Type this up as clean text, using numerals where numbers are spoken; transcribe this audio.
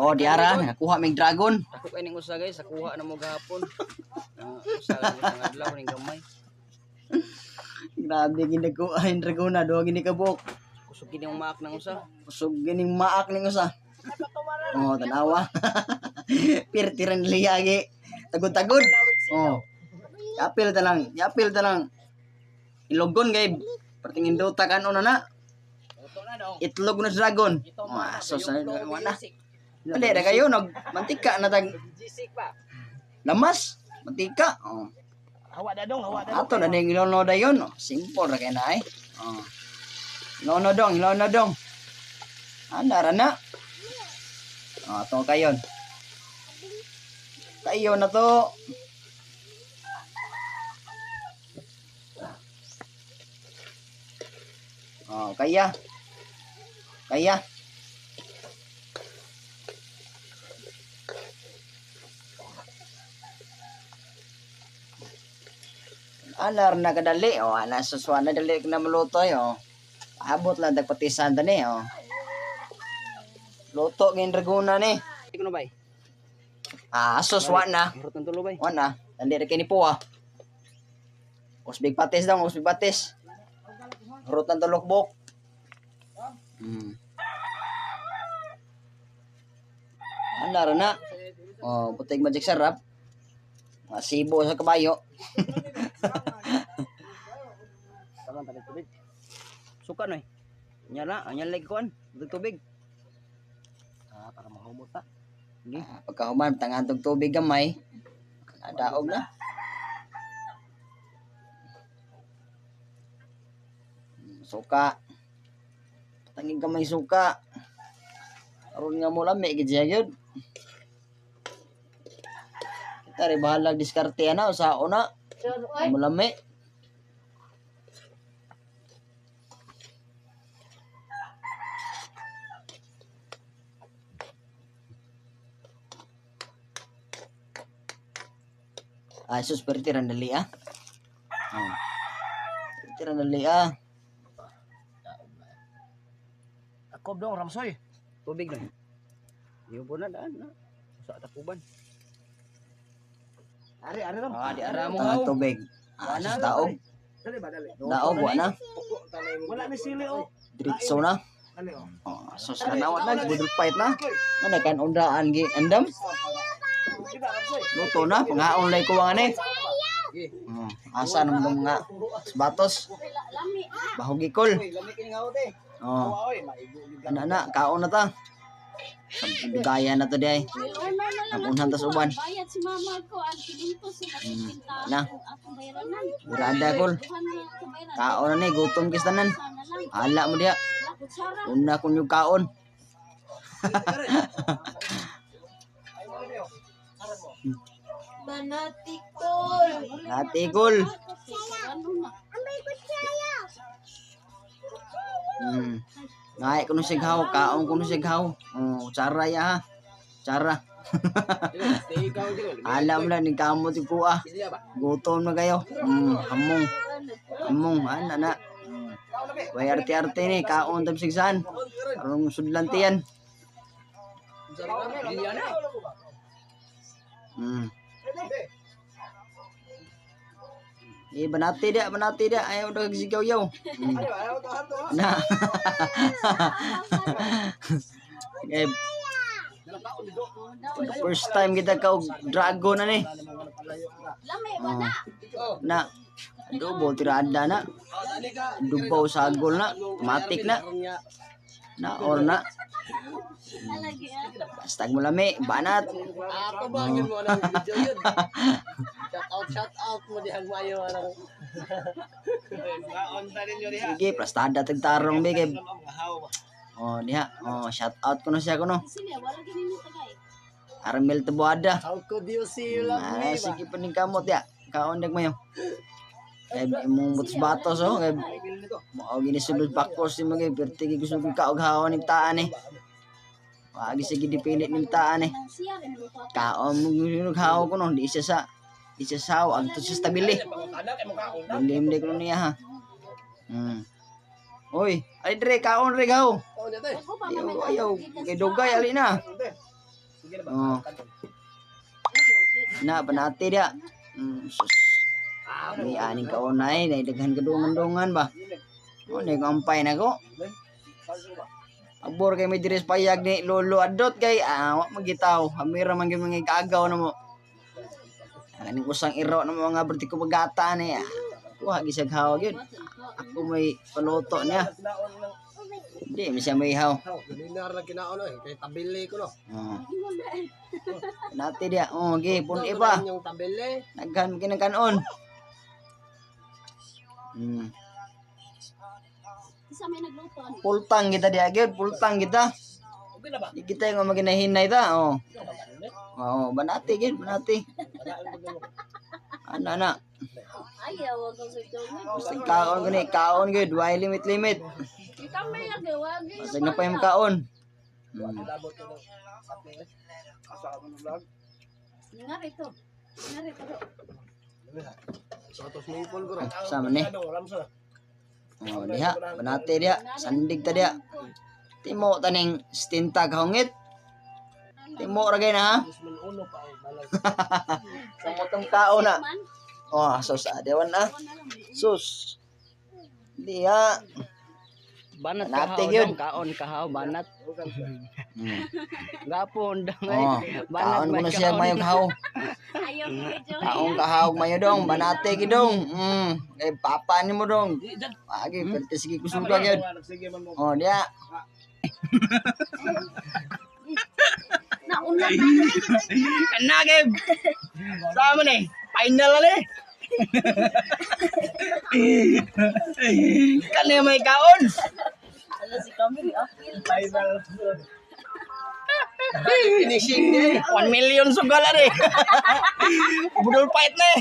Oh, di ara nakuha mig dragon. Ako kay ning usa guys, nakuha na mo gahapon. Usa lang isang adlaw ning gamay. Grabe ginagawa ang dragona do gini kabuk. Kusog gini ang maak ng usa. Kusog gining maak ning usa. Oh, tanawa. Pirtiran liyagi. Tagod-tagod. Oh. Yapil ta lang, Ilogon kay pertingin Dota kan una na. Itlog na dragon. Sos na wala. Dali na kayo mantika na tag. Lamas, mantika. Oh. Hawa dadong. Ato na ning ilono dayon. Simple ra kay na ay. Oh. Ilono dong. Andara na. Oh, ato kayon. Kayo na to. Oh, kaya. Anar na kadali. Oh, ana suswana dali na maluto yo. Abot lang dagpatisan tani oh. Luto ngin dragona ni. Ikuno bay. Suswa na. Hirot ng tulo bay. Wana, dali ra kay ni po ah. Usbig patis daw, usbig patis. Hurot ng tulokbok. Andara na. Oh, putig magic sarap. Masibo sa kabayo. Talan tadi tubig. Suka noy. Nyala, lagi kuan. Tubig. Para mahumot ta. Pagkahuman, tangantog tubig gamay. Nadaog na. Suka. Tanging gamay suka. Aron nga mo lami, gidya yun. Kita rin bahalag diskarte na, sa una. Mo lami. Ay, sus, pero tiran dali ah. Tiran dali ah. Akob dong ramsoy. Tubig noy. Iyo po na daan na. Sa takuban. Ari ram. Di ara mo Tangan tubig. Sus, daog. Dali ba dali. Daog, wala na. Wala ni sili o. Diritso na. Dali o. Sus, kanawat na. Budol fight na. Ano kan undaan gi andam. Diba ramsoy. Luto na. Pangaon lay kuwangan eh. Asa naman mga batos. Bahugikol. Lami kini ngawot eh. Oh. Oy, maigo. Ana kaon na ta. Bigaya na to di ay. Napunhan tas uban. Bayad si mama ko ang kilinto sila pinta Na. akong bayranan. Urada kol. Kaon na ni gutom kistanan. Hala mo dia. Una kun yung kaon. Banatikol. Natikol. Ngai kuno sighaw, kaon kuno sighaw. Oh, cara ya ha. Cara. Alam lang ni kamot yung kuha. Gutom na kayo. Hamong. Ana na. Way arte-arte ni. Kaon tam sigsan. Karong sudlanti yan. Banati dia. Ayaw daw sigaw yaw. Na. First time kita kau dragon na ni. Na. Adubo tirada na. Dubaw sagol na. Matik na. Na or na. Basta mo lami, banat. Ato ba yun mo nang video yun? Shout out mo dihang mayo anang. Ngaon ta ninyo diha. Sige, plastada tagtarong be kay. Oh, diha. Oh, shout out ko na siya kuno. Armel Tabuada. How could you see you love me? Sige pa ning kamot ya. Kaon dag mayo. Kay imong butos-batos oh. Kay mao gini sulod pakos si mga pertigi gusto ko kaog hawon ning taan eh. Wagi sige dipilit ning taan eh. Kaon mo haw ko no di siya sa ang to siya stabili. Lim de ko niya ha. Oy, ay dre kaon re gaw. Ayaw kay dugay ali na. Oh. Na panati dia. Sus. May aning kaunay, daghan kadungan-dungan ba. Oh, nagampay na ko. Abor kay may diris payag ni lolo adot kay wa magitaw. Amira man gyud mga kaagaw na mo. Aning usang iro na mga berti ko bagata ni. Wa gisag haw gyud. Ako may paluto niya. Hindi mi siya may haw. Linar na kinaon kay tabili ko no. Oh. Nati dia. Oh, gi pun iba. Yung tabili. Naghan kinakanon. Isa may nagluto. Pultang kita dia gyud, pultang kita. Okay na ba? Di kita nga maginahinay ta. Oh. Oo, banati gyud, banati. Ana. Ayaw, wag ang sugdong. Basta kaon gani, kaon gyud, way limit. Ikaw may nagawag. Basta na pa yung kaon. Labot ko ng sapi. Kasama ng vlog. Nga rito. So tos maple ko ro. Sama ni. Oh, diha, banati dia, sandig ta dia. Timo taning stinta kahungit. Timo ra gay na ha. Uno pa ay balag. Sa motong kaon na. Oh, sus adewan na. Sus. Dia. Banat Nati kahaw yun. dong, kaon kahaw banat. Hmm. Gapon dong Oh, kaon ko na siya mayo kahaw. Ayaw ko medyo. Kaon kahaw mayo dong, banate gidong. Kay papa ni mo dong. Agi perti sige kusuga gyud. Sige man mo. Oh, dia. Nauna na. Kanagib. Sama ni. Final na ni. Kanya may kaon. Ala si Camille. Final. Finishing ni. 1 million sugal na ni. Budol fight na eh.